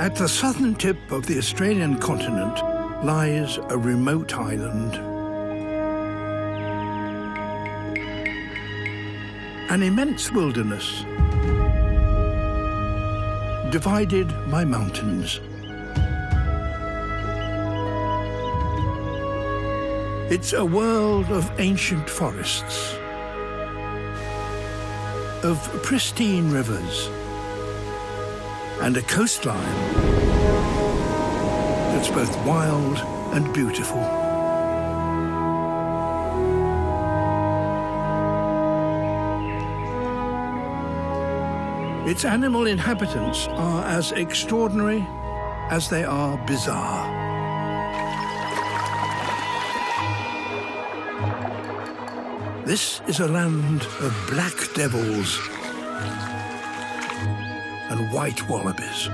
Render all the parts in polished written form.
At the southern tip of the Australian continent lies a remote island. An immense wilderness, divided by mountains. It's a world of ancient forests, of pristine rivers, and a coastline that's both wild and beautiful. Its animal inhabitants are as extraordinary as they are bizarre. This is a land of black devils and white wallabies,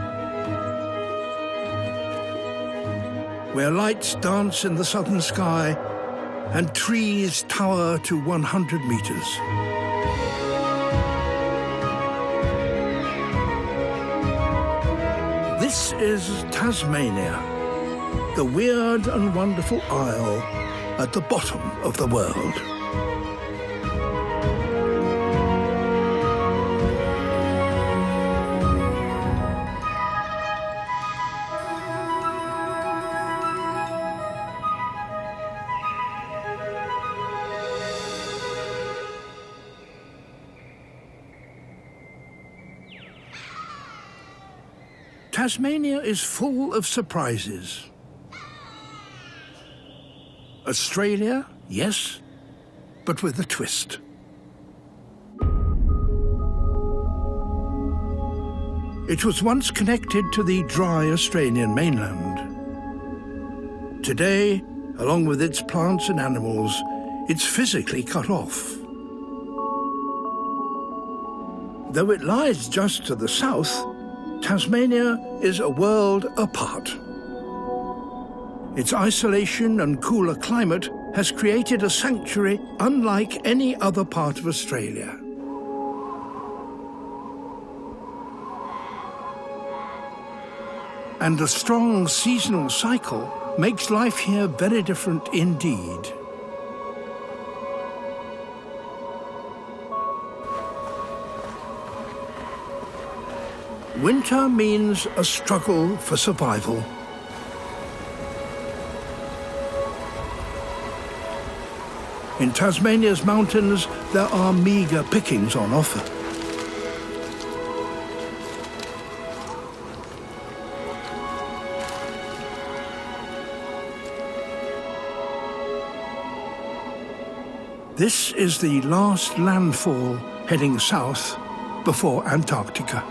where lights dance in the southern sky and trees tower to 100 meters. This is Tasmania, the weird and wonderful isle at the bottom of the world. Tasmania is full of surprises. Australia, yes, but with a twist. It was once connected to the dry Australian mainland. Today, along with its plants and animals, it's physically cut off. Though it lies just to the south, Tasmania is a world apart. Its isolation and cooler climate has created a sanctuary unlike any other part of Australia. And the strong seasonal cycle makes life here very different indeed. Winter means a struggle for survival. In Tasmania's mountains, there are meagre pickings on offer. This is the last landfall heading south before Antarctica.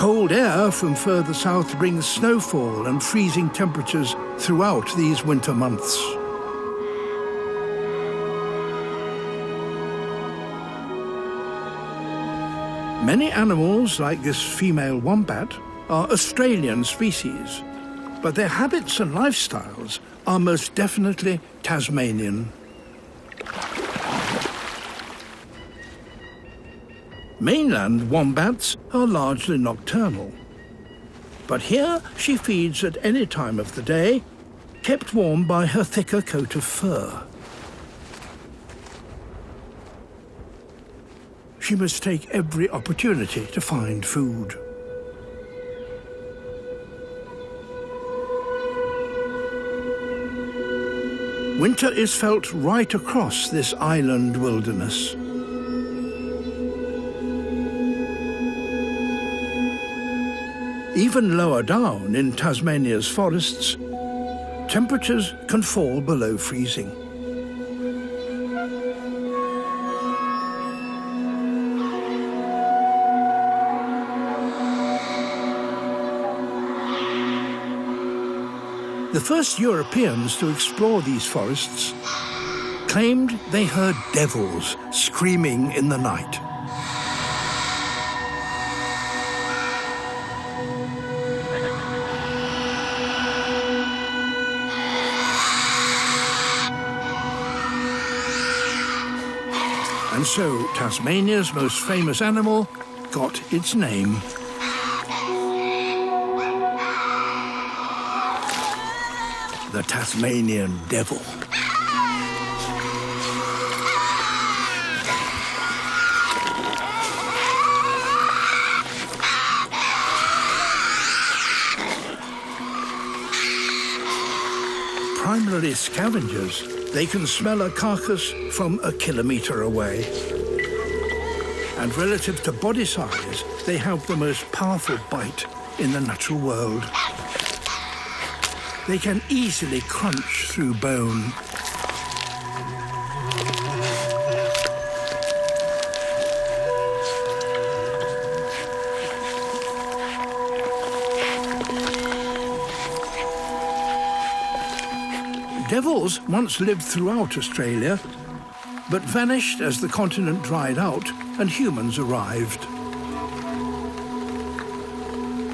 Cold air from further south brings snowfall and freezing temperatures throughout these winter months. Many animals, like this female wombat, are Australian species, but their habits and lifestyles are most definitely Tasmanian. Mainland wombats are largely nocturnal, but here she feeds at any time of the day, kept warm by her thicker coat of fur. She must take every opportunity to find food. Winter is felt right across this island wilderness. Even lower down in Tasmania's forests, temperatures can fall below freezing. The first Europeans to explore these forests claimed they heard devils screaming in the night. And so Tasmania's most famous animal got its name. The Tasmanian devil. Primarily scavengers, they can smell a carcass from a kilometre away. And relative to body size, they have the most powerful bite in the natural world. They can easily crunch through bone. Devils once lived throughout Australia, but vanished as the continent dried out and humans arrived.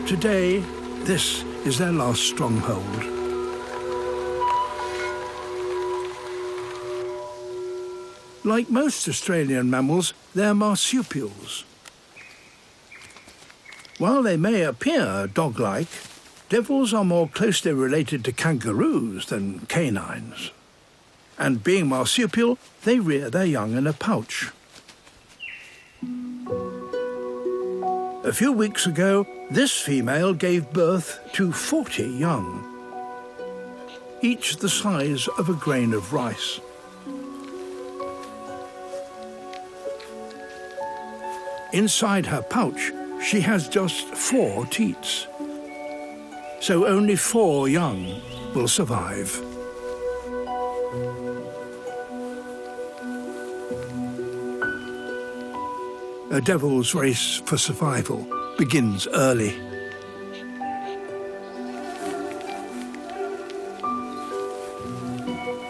Today, this is their last stronghold. Like most Australian mammals, they're marsupials. While they may appear dog-like, devils are more closely related to kangaroos than canines. And being marsupial, they rear their young in a pouch. A few weeks ago, this female gave birth to 40 young, each the size of a grain of rice. Inside her pouch, she has just 4 teats, so only 4 young will survive. A devil's race for survival begins early.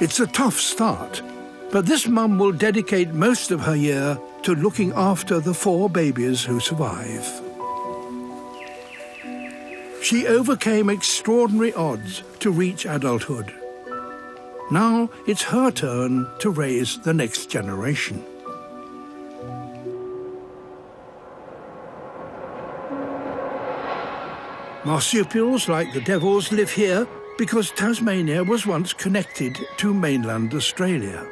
It's a tough start, but this mum will dedicate most of her year to looking after the 4 babies who survive. She overcame extraordinary odds to reach adulthood. Now it's her turn to raise the next generation. Marsupials like the devils live here because Tasmania was once connected to mainland Australia.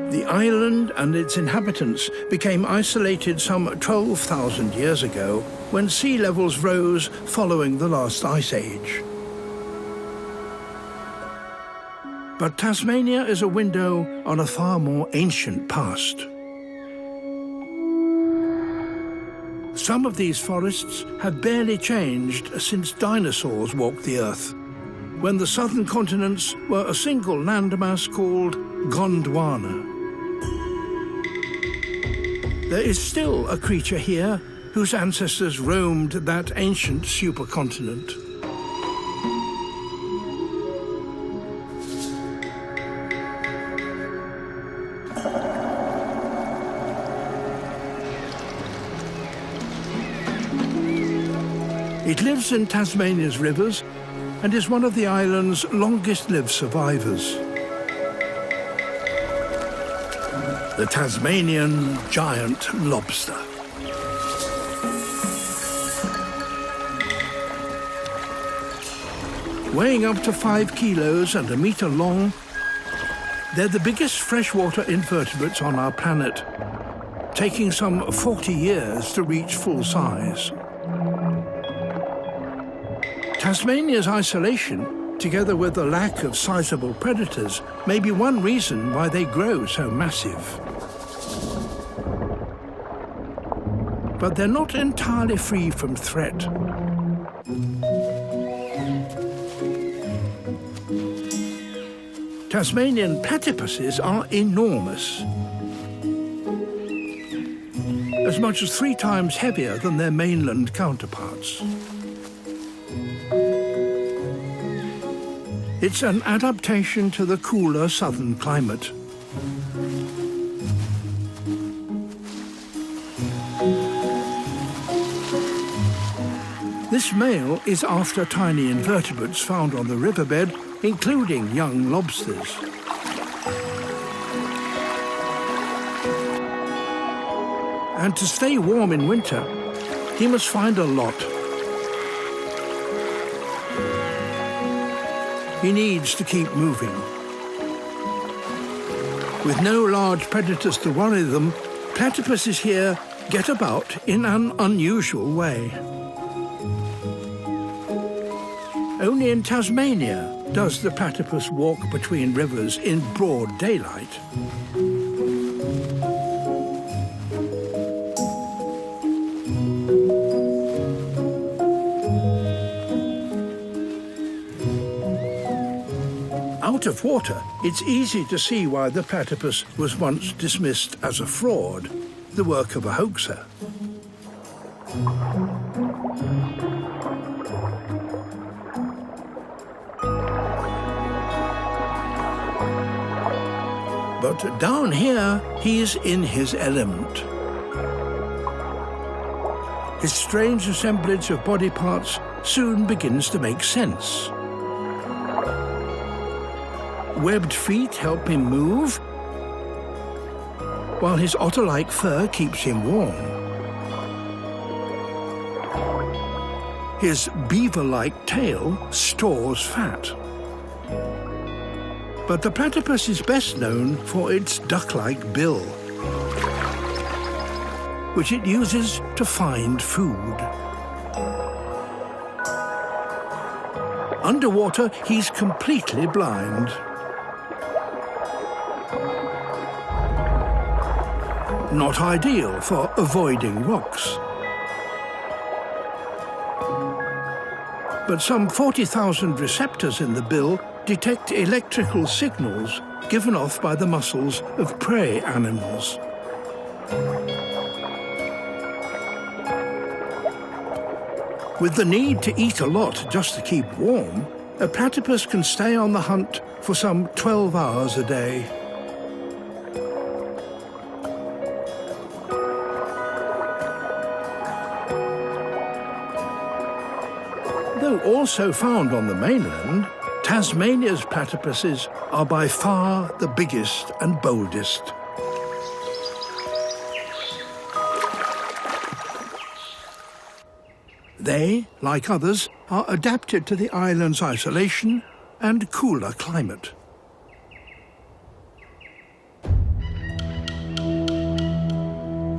The island and its inhabitants became isolated some 12,000 years ago when sea levels rose following the last ice age. But Tasmania is a window on a far more ancient past. Some of these forests have barely changed since dinosaurs walked the Earth, when the southern continents were a single landmass called Gondwana. There is still a creature here whose ancestors roamed that ancient supercontinent. It lives in Tasmania's rivers and is one of the island's longest-lived survivors. The Tasmanian giant lobster. Weighing up to 5 kilos and 1 meter long, they're the biggest freshwater invertebrates on our planet, taking some 40 years to reach full size. Tasmania's isolation, together with the lack of sizable predators, may be one reason why they grow so massive. But they're not entirely free from threat. Tasmanian platypuses are enormous, as much as 3 times heavier than their mainland counterparts. It's an adaptation to the cooler southern climate. This male is after tiny invertebrates found on the riverbed, including young lobsters. And to stay warm in winter, he must find a lot. He needs to keep moving. With no large predators to worry them, platypuses here get about in an unusual way. Only in Tasmania does the platypus walk between rivers in broad daylight. Out of water, it's easy to see why the platypus was once dismissed as a fraud, the work of a hoaxer. But down here, he's in his element. His strange assemblage of body parts soon begins to make sense. Webbed feet help him move, while his otter-like fur keeps him warm. His beaver-like tail stores fat. But the platypus is best known for its duck-like bill, which it uses to find food. Underwater, he's completely blind. Not ideal for avoiding rocks. But some 40,000 receptors in the bill detect electrical signals given off by the muscles of prey animals. With the need to eat a lot just to keep warm, a platypus can stay on the hunt for some 12 hours a day. Though also found on the mainland, Tasmania's platypuses are by far the biggest and boldest. They, like others, are adapted to the island's isolation and cooler climate.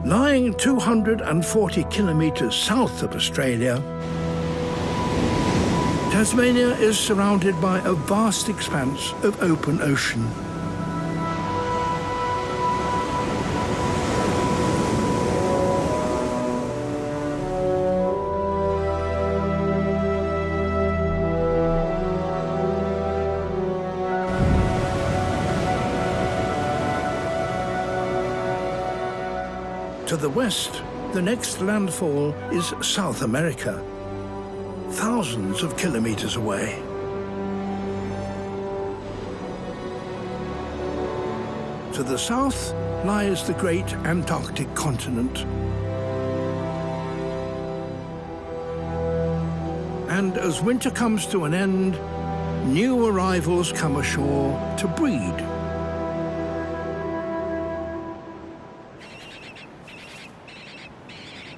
Lying 240 kilometres south of Australia, Tasmania is surrounded by a vast expanse of open ocean. To the west, the next landfall is South America, thousands of kilometers away. To the south lies the great Antarctic continent. And as winter comes to an end, new arrivals come ashore to breed.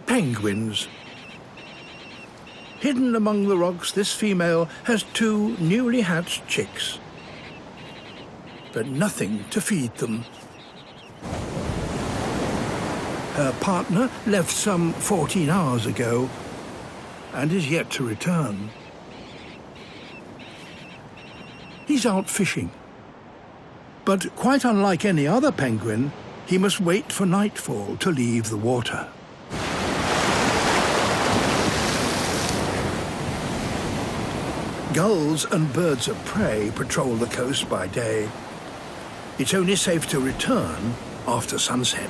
Penguins. Hidden among the rocks, this female has 2 newly hatched chicks, but nothing to feed them. Her partner left some 14 hours ago and is yet to return. He's out fishing, but quite unlike any other penguin, he must wait for nightfall to leave the water. Gulls and birds of prey patrol the coast by day. It's only safe to return after sunset.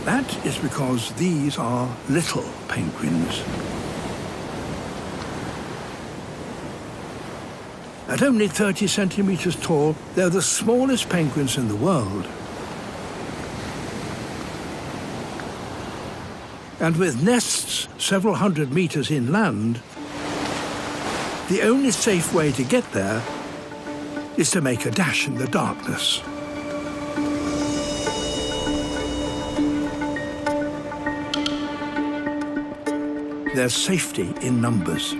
That is because these are little penguins. At only 30 centimeters tall, they're the smallest penguins in the world. And with nests several hundred meters inland, the only safe way to get there is to make a dash in the darkness. There's safety in numbers.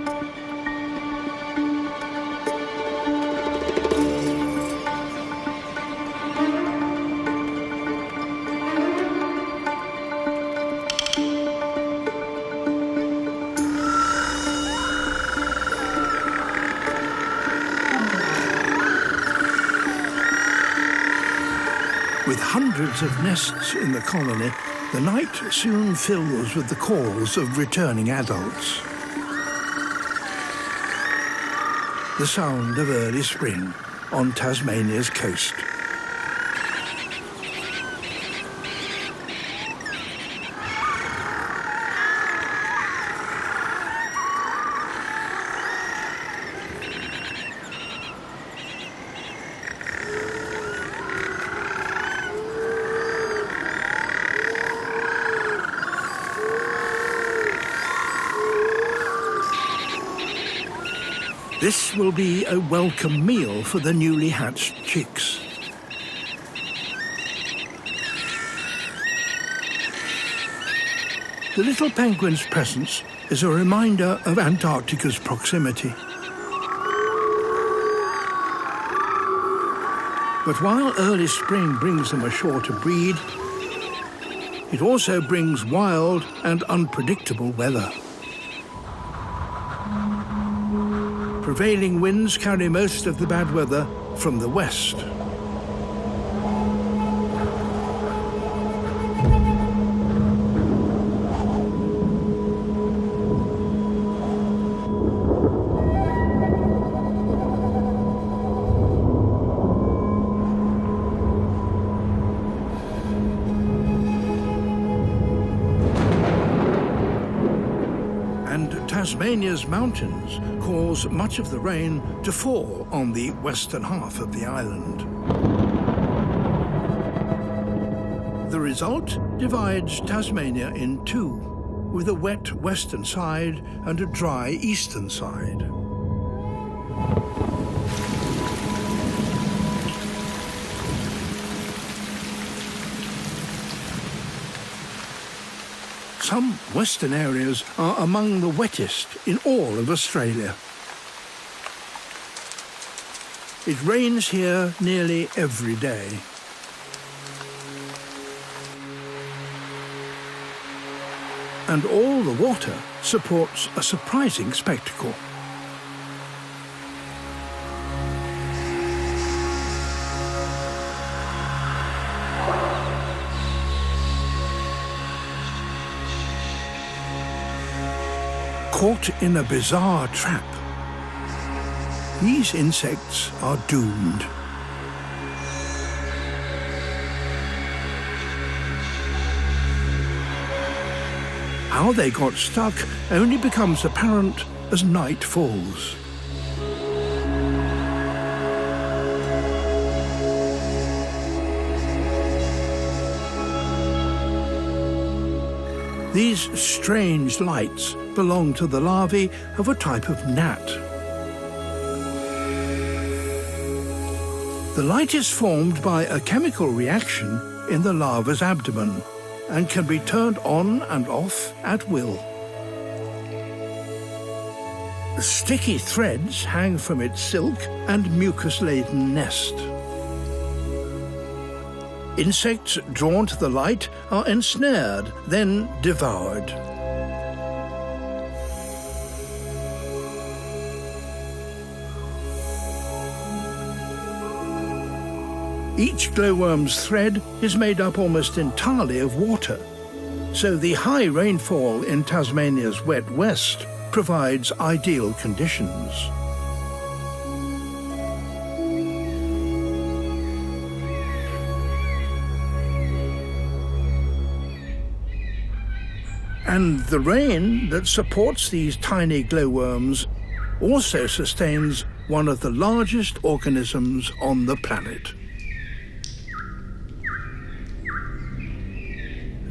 With hundreds of nests in the colony, the night soon fills with the calls of returning adults. The sound of early spring on Tasmania's coast. This will be a welcome meal for the newly hatched chicks. The little penguin's presence is a reminder of Antarctica's proximity. But while early spring brings them ashore to breed, it also brings wild and unpredictable weather. Prevailing winds carry most of the bad weather from the west. Tasmania's mountains cause much of the rain to fall on the western half of the island. The result divides Tasmania in two, with a wet western side and a dry eastern side. Some western areas are among the wettest in all of Australia. It rains here nearly every day. And all the water supports a surprising spectacle. Caught in a bizarre trap, these insects are doomed. How they got stuck only becomes apparent as night falls. These strange lights belong to the larvae of a type of gnat. The light is formed by a chemical reaction in the larva's abdomen and can be turned on and off at will. Sticky threads hang from its silk and mucus-laden nest. Insects drawn to the light are ensnared, then devoured. Each glowworm's thread is made up almost entirely of water, so the high rainfall in Tasmania's wet west provides ideal conditions. And the rain that supports these tiny glowworms also sustains one of the largest organisms on the planet.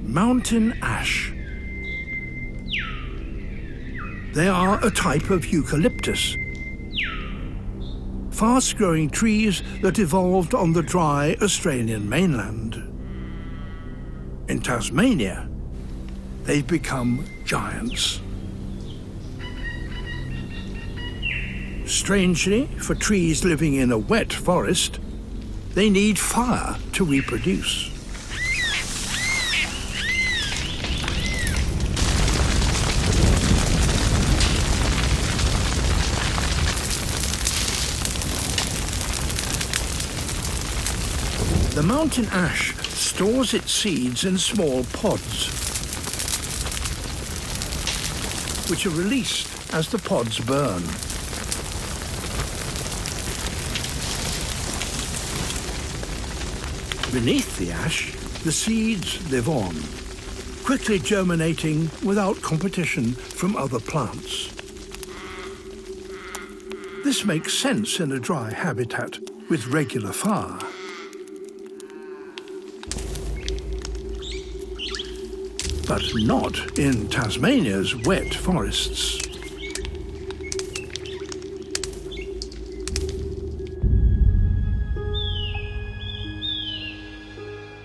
Mountain ash. They are a type of eucalyptus. fast-growing trees that evolved on the dry Australian mainland. In Tasmania, they've become giants. Strangely, for trees living in a wet forest, they need fire to reproduce. The mountain ash stores its seeds in small pods, which are released as the pods burn. Beneath the ash, the seeds live on, quickly germinating without competition from other plants. This makes sense in a dry habitat with regular fire. But not in Tasmania's wet forests.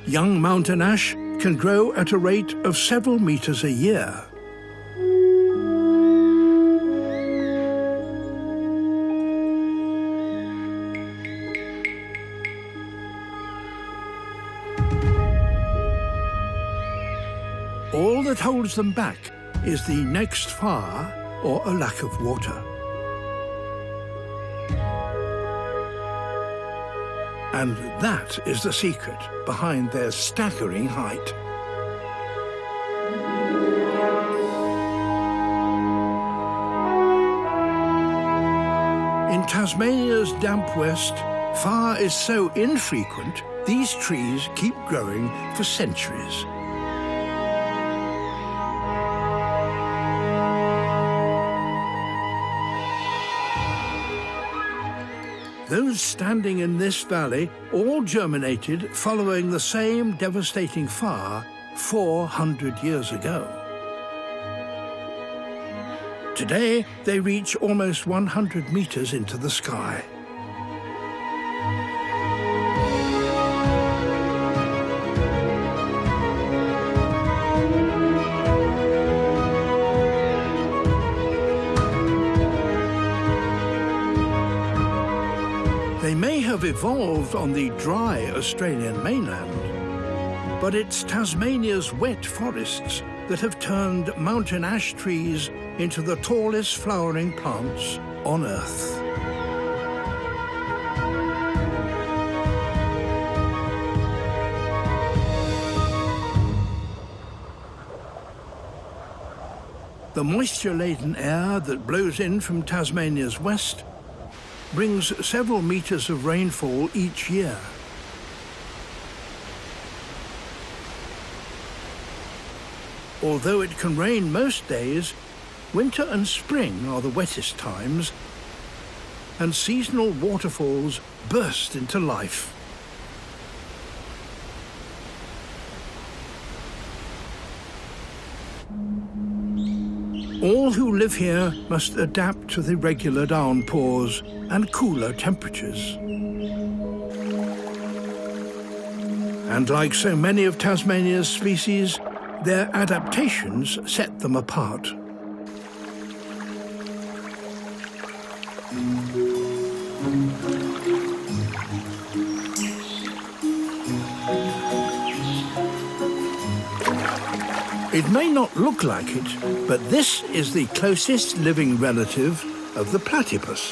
Young mountain ash can grow at a rate of several meters a year. All that holds them back is the next fire or a lack of water. And that is the secret behind their staggering height. In Tasmania's damp west, fire is so infrequent, these trees keep growing for centuries. Those standing in this valley all germinated following the same devastating fire 400 years ago. Today, they reach almost 100 meters into the sky. They may have evolved on the dry Australian mainland, but it's Tasmania's wet forests that have turned mountain ash trees into the tallest flowering plants on Earth. The moisture-laden air that blows in from Tasmania's west brings several meters of rainfall each year. Although it can rain most days, winter and spring are the wettest times, and seasonal waterfalls burst into life. All who live here must adapt to the regular downpours and cooler temperatures. And like so many of Tasmania's species, their adaptations set them apart. It may not look like it, but this is the closest living relative of the platypus.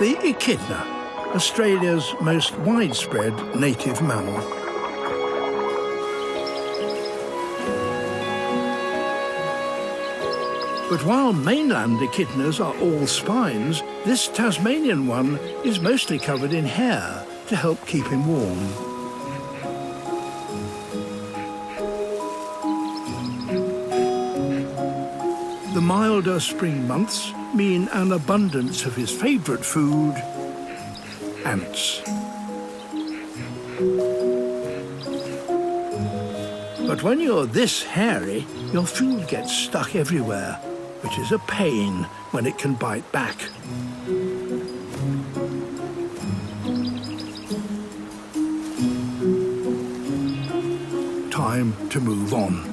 The echidna, Australia's most widespread native mammal. But while mainland echidnas are all spines, this Tasmanian one is mostly covered in hair to help keep him warm. The milder spring months mean an abundance of his favourite food, ants. But when you're this hairy, your food gets stuck everywhere, which is a pain when it can bite back. Time to move on.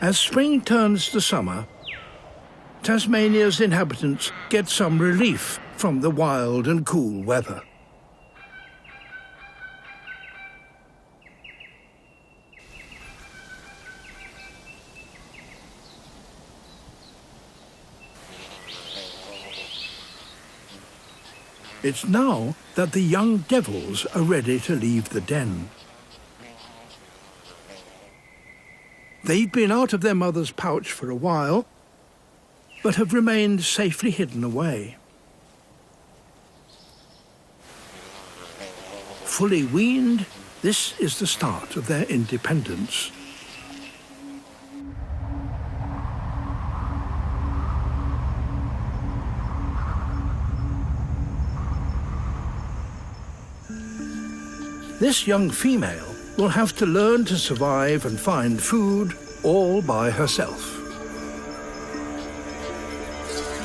As spring turns to summer, Tasmania's inhabitants get some relief from the wild and cool weather. It's now that the young devils are ready to leave the den. They've been out of their mother's pouch for a while, but have remained safely hidden away. Fully weaned, this is the start of their independence. This young female will have to learn to survive and find food all by herself.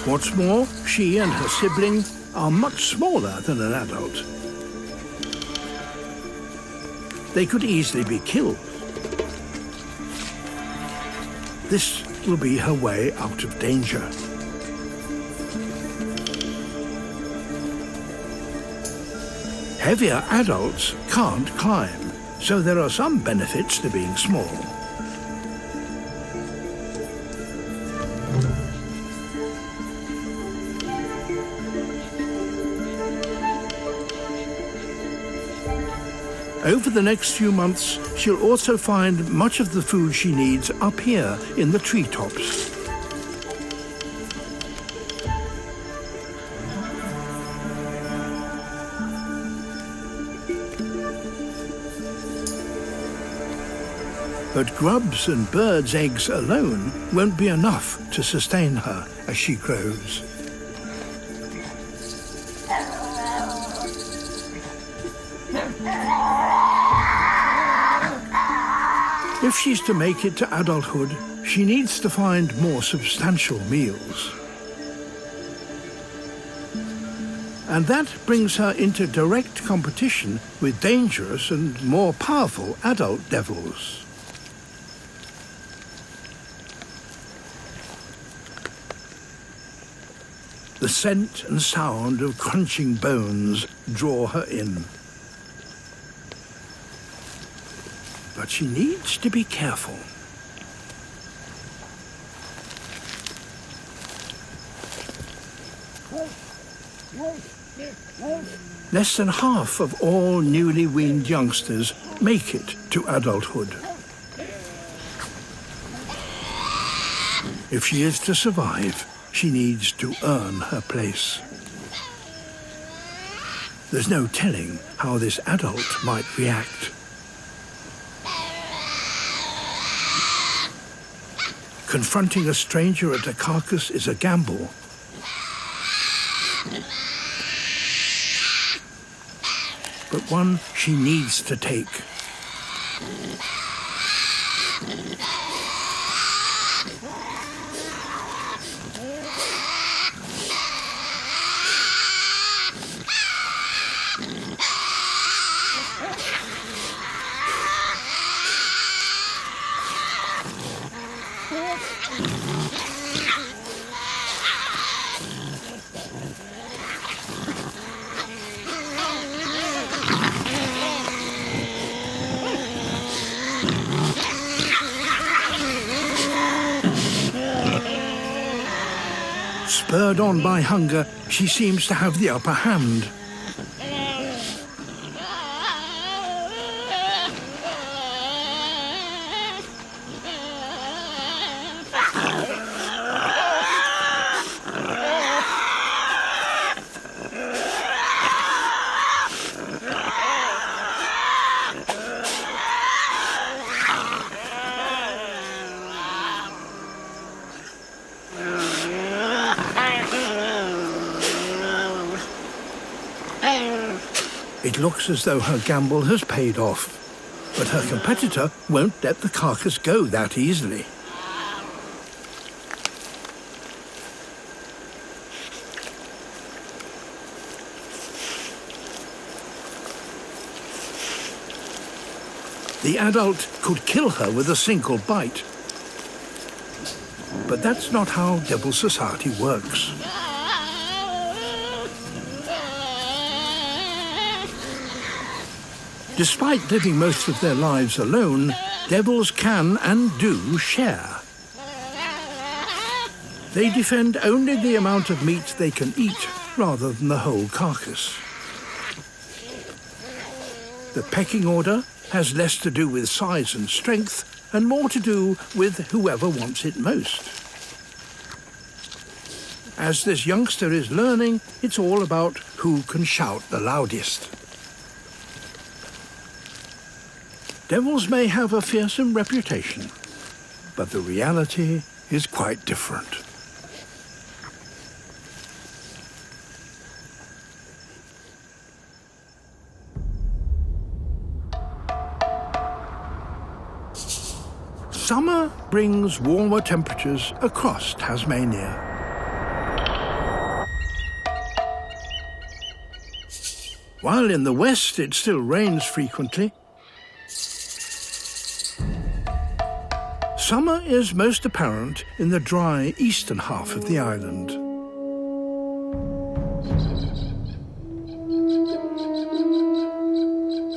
What's more, she and her sibling are much smaller than an adult. They could easily be killed. This will be her way out of danger. Heavier adults can't climb, so there are some benefits to being small. Over the next few months, she'll also find much of the food she needs up here in the treetops. But grubs and birds' eggs alone won't be enough to sustain her as she grows. If she's to make it to adulthood, she needs to find more substantial meals. And that brings her into direct competition with dangerous and more powerful adult devils. The scent and sound of crunching bones draw her in. But she needs to be careful. Less than half of all newly weaned youngsters make it to adulthood. If she is to survive, she needs to earn her place. There's no telling how this adult might react. Confronting a stranger at a carcass is a gamble. But one she needs to take. Spurred on by hunger, she seems to have the upper hand. It looks as though her gamble has paid off, but her competitor won't let the carcass go that easily. The adult could kill her with a single bite. But that's not how devil society works. Despite living most of their lives alone, devils can and do share. They defend only the amount of meat they can eat, rather than the whole carcass. The pecking order has less to do with size and strength and more to do with whoever wants it most. As this youngster is learning, it's all about who can shout the loudest. Devils may have a fearsome reputation, but the reality is quite different. Summer brings warmer temperatures across Tasmania. While in the west it still rains frequently, summer is most apparent in the dry eastern half of the island.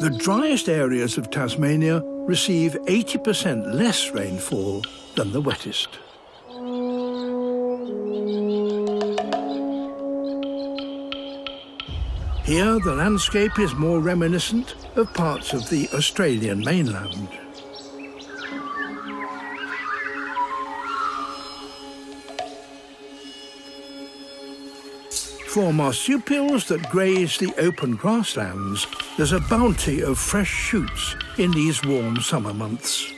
The driest areas of Tasmania receive 80% less rainfall than the wettest. Here, the landscape is more reminiscent of parts of the Australian mainland. For marsupials that graze the open grasslands, there's a bounty of fresh shoots in these warm summer months.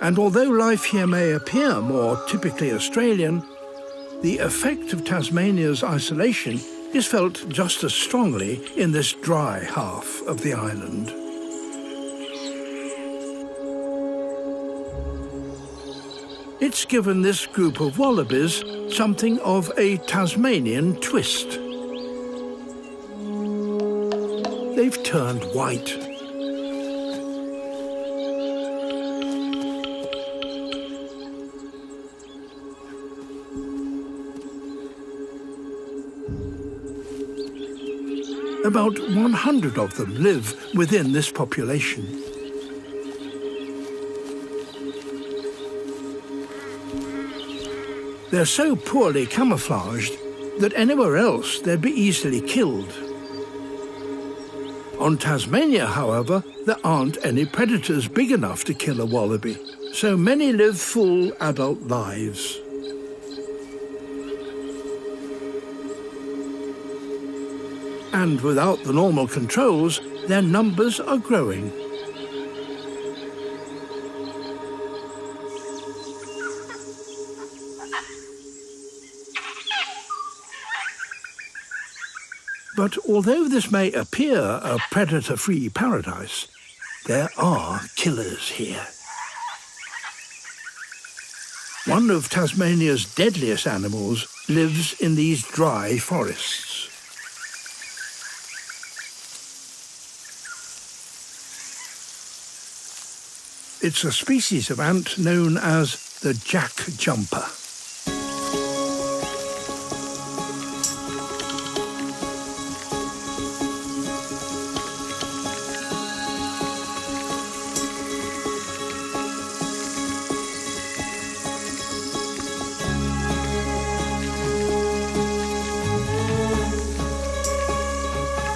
And although life here may appear more typically Australian, the effect of Tasmania's isolation is felt just as strongly in this dry half of the island. It's given this group of wallabies something of a Tasmanian twist. They've turned white. About 100 of them live within this population. They're so poorly camouflaged that anywhere else they'd be easily killed. On Tasmania, however, there aren't any predators big enough to kill a wallaby, so many live full adult lives. And without the normal controls, their numbers are growing. But although this may appear a predator-free paradise, there are killers here. One of Tasmania's deadliest animals lives in these dry forests. It's a species of ant known as the jack jumper.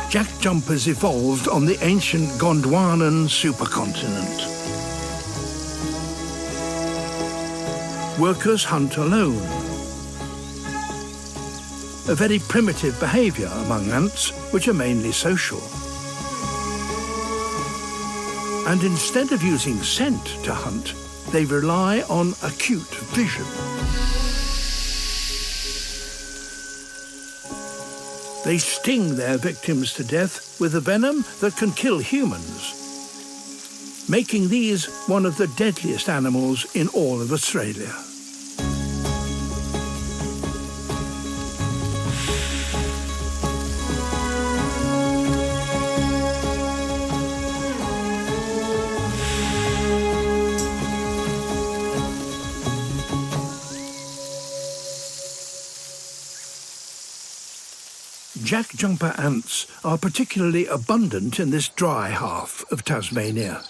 Jack jumpers evolved on the ancient Gondwanan supercontinent. Workers hunt alone, a very primitive behaviour among ants, which are mainly social. And instead of using scent to hunt, they rely on acute vision. They sting their victims to death with a venom that can kill humans, making these one of the deadliest animals in all of Australia. Jack jumper ants are particularly abundant in this dry half of Tasmania.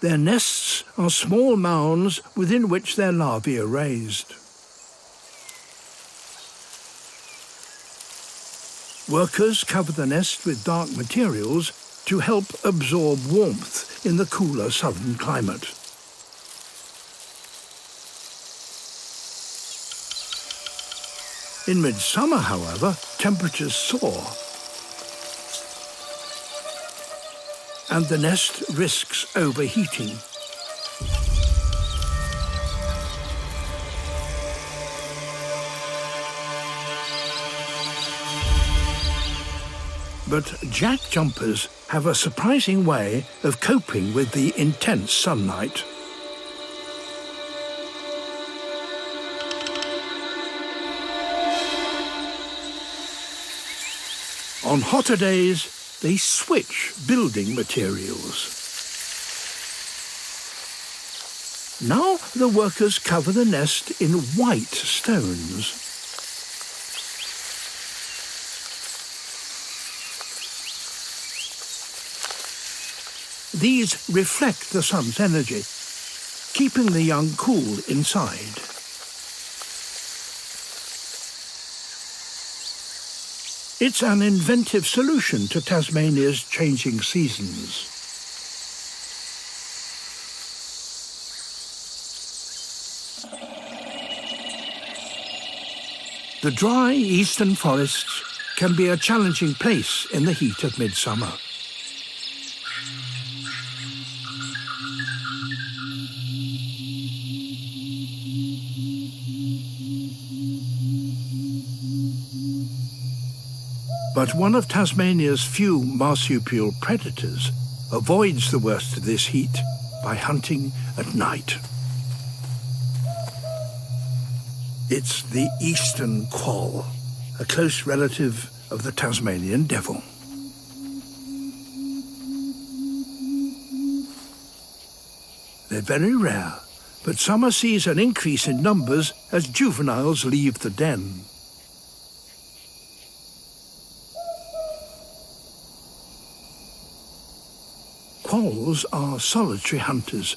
Their nests are small mounds within which their larvae are raised. Workers cover the nest with dark materials to help absorb warmth in the cooler southern climate. In midsummer, however, temperatures soar, and the nest risks overheating. But jack jumpers have a surprising way of coping with the intense sunlight. On hotter days, they switch building materials. Now the workers cover the nest in white stones. These reflect the sun's energy, keeping the young cool inside. It's an inventive solution to Tasmania's changing seasons. The dry eastern forests can be a challenging place in the heat of midsummer. But one of Tasmania's few marsupial predators avoids the worst of this heat by hunting at night. It's the eastern quoll, a close relative of the Tasmanian devil. They're very rare, but summer sees an increase in numbers as juveniles leave the den. Quolls are solitary hunters,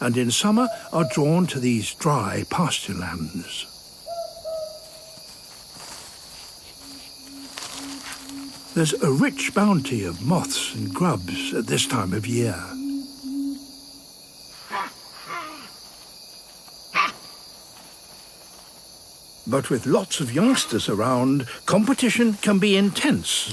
and in summer are drawn to these dry pasture lands. There's a rich bounty of moths and grubs at this time of year. But with lots of youngsters around, competition can be intense.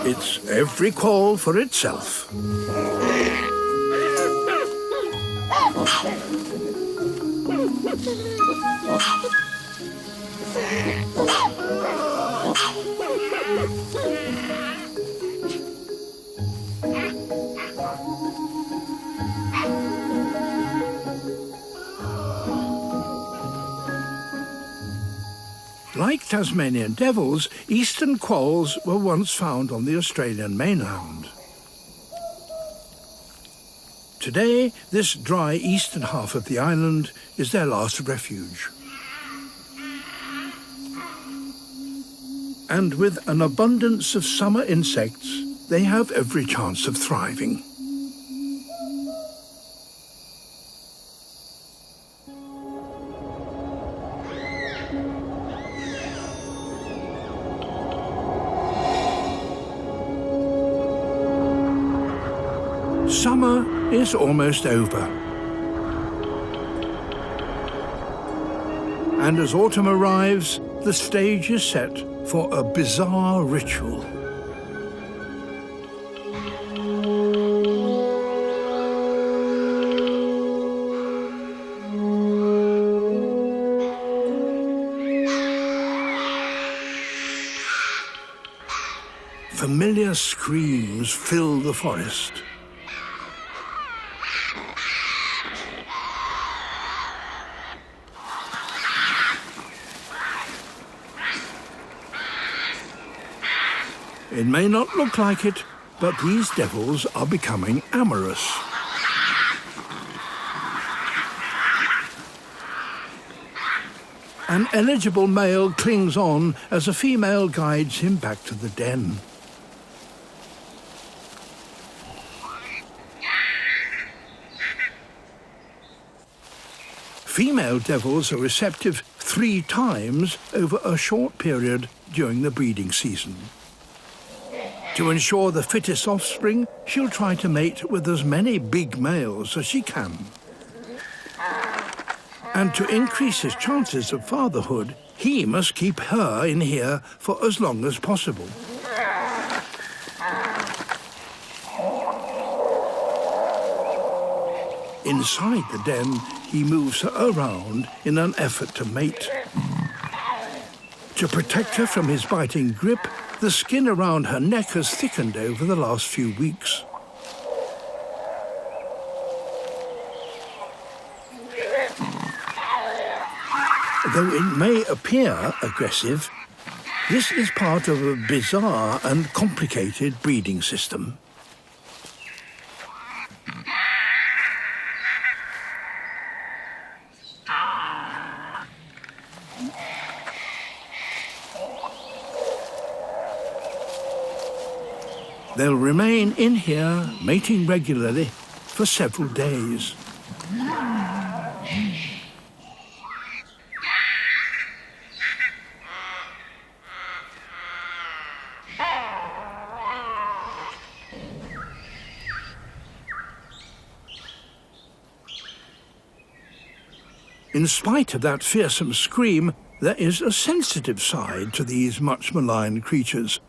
It's every quoll for itself. Like Tasmanian devils, eastern quolls were once found on the Australian mainland. Today, this dry eastern half of the island is their last refuge. And with an abundance of summer insects, they have every chance of thriving. Summer is almost over. And as autumn arrives, the stage is set for a bizarre ritual. Familiar screams fill the forest. It may not look like it, but these devils are becoming amorous. An eligible male clings on as a female guides him back to the den. Female devils are receptive 3 times over a short period during the breeding season. To ensure the fittest offspring, she'll try to mate with as many big males as she can. And to increase his chances of fatherhood, he must keep her in here for as long as possible. Inside the den, he moves her around in an effort to mate. To protect her from his biting grip, the skin around her neck has thickened over the last few weeks. Though it may appear aggressive, this is part of a bizarre and complicated breeding system. They'll remain in here, mating regularly, for several days. In spite of that fearsome scream, there is a sensitive side to these much maligned creatures.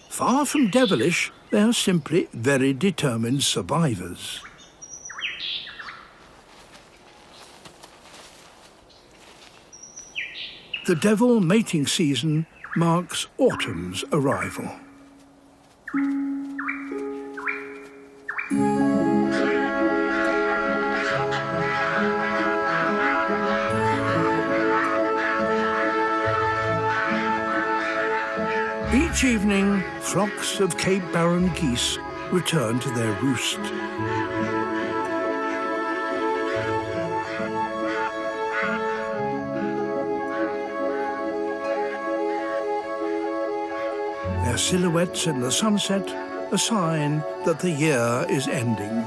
Far from devilish, they are simply very determined survivors. The devil mating season marks autumn's arrival. Each evening, flocks of Cape Barren geese return to their roost. Their silhouettes in the sunset, a sign that the year is ending.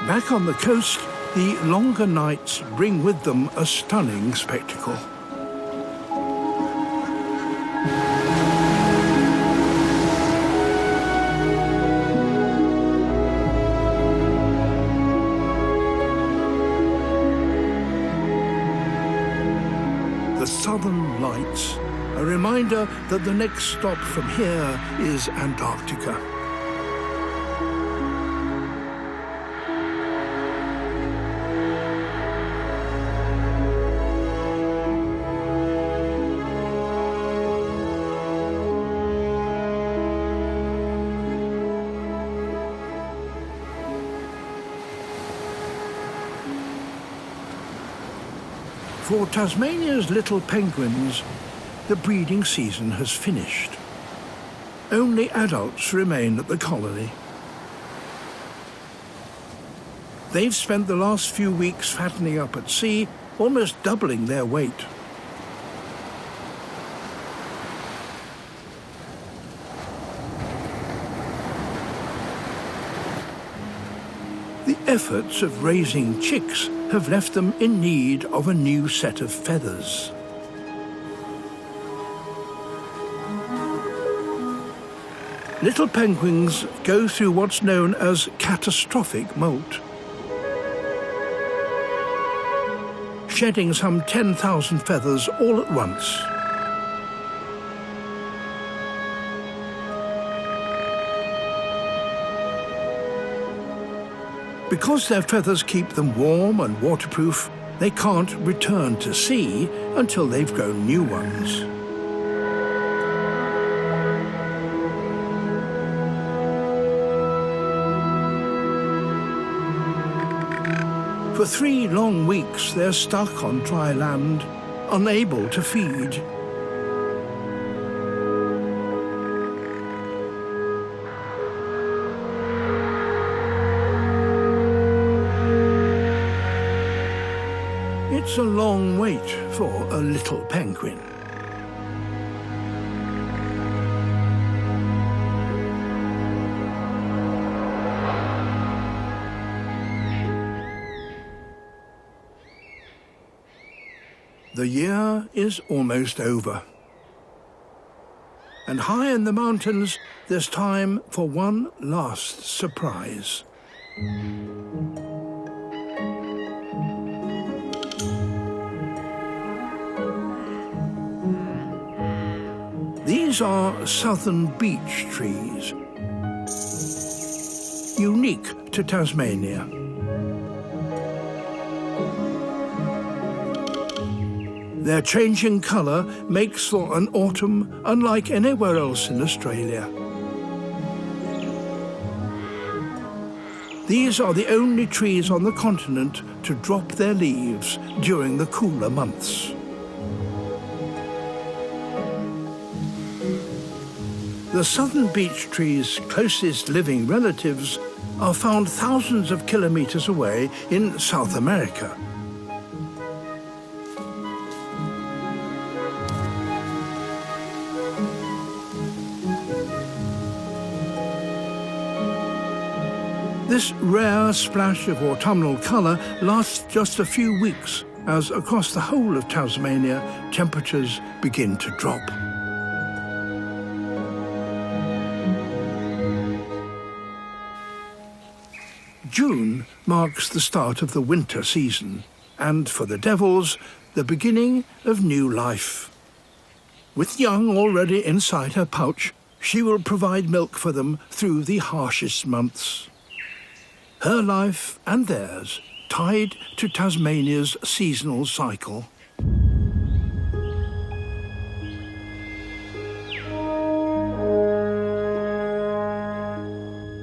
Back on the coast, the longer nights bring with them a stunning spectacle. The Southern Lights, a reminder that the next stop from here is Antarctica. For Tasmania's little penguins, the breeding season has finished. Only adults remain at the colony. They've spent the last few weeks fattening up at sea, almost doubling their weight. efforts of raising chicks have left them in need of a new set of feathers. Little penguins go through what's known as catastrophic molt, shedding some 10,000 feathers all at once. Because their feathers keep them warm and waterproof, they can't return to sea until they've grown new ones. For 3 long weeks, they're stuck on dry land, unable to feed. It's a long wait for a little penguin. The year is almost over. And high in the mountains, there's time for one last surprise. These are southern beech trees, unique to Tasmania. Their changing colour makes for an autumn unlike anywhere else in Australia. These are the only trees on the continent to drop their leaves during the cooler months. The southern beech tree's closest living relatives are found thousands of kilometres away in South America. This rare splash of autumnal colour lasts just a few weeks, as across the whole of Tasmania, temperatures begin to drop. June marks the start of the winter season, and for the devils, the beginning of new life. With young already inside her pouch, she will provide milk for them through the harshest months. Her life and theirs tied to Tasmania's seasonal cycle.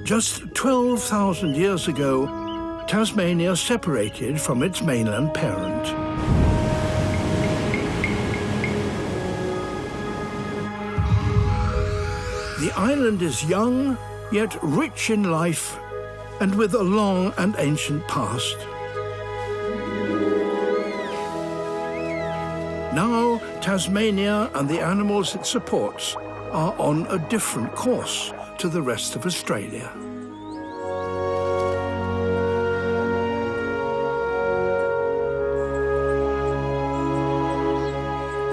Just 12,000 years ago, Tasmania separated from its mainland parent. The island is young, yet rich in life, and with a long and ancient past. Now, Tasmania and the animals it supports are on a different course to the rest of Australia.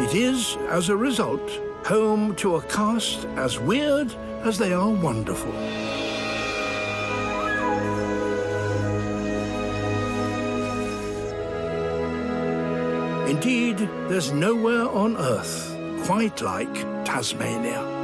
It is, as a result, home to a caste as weird as they are wonderful. Indeed, there's nowhere on Earth quite like Tasmania.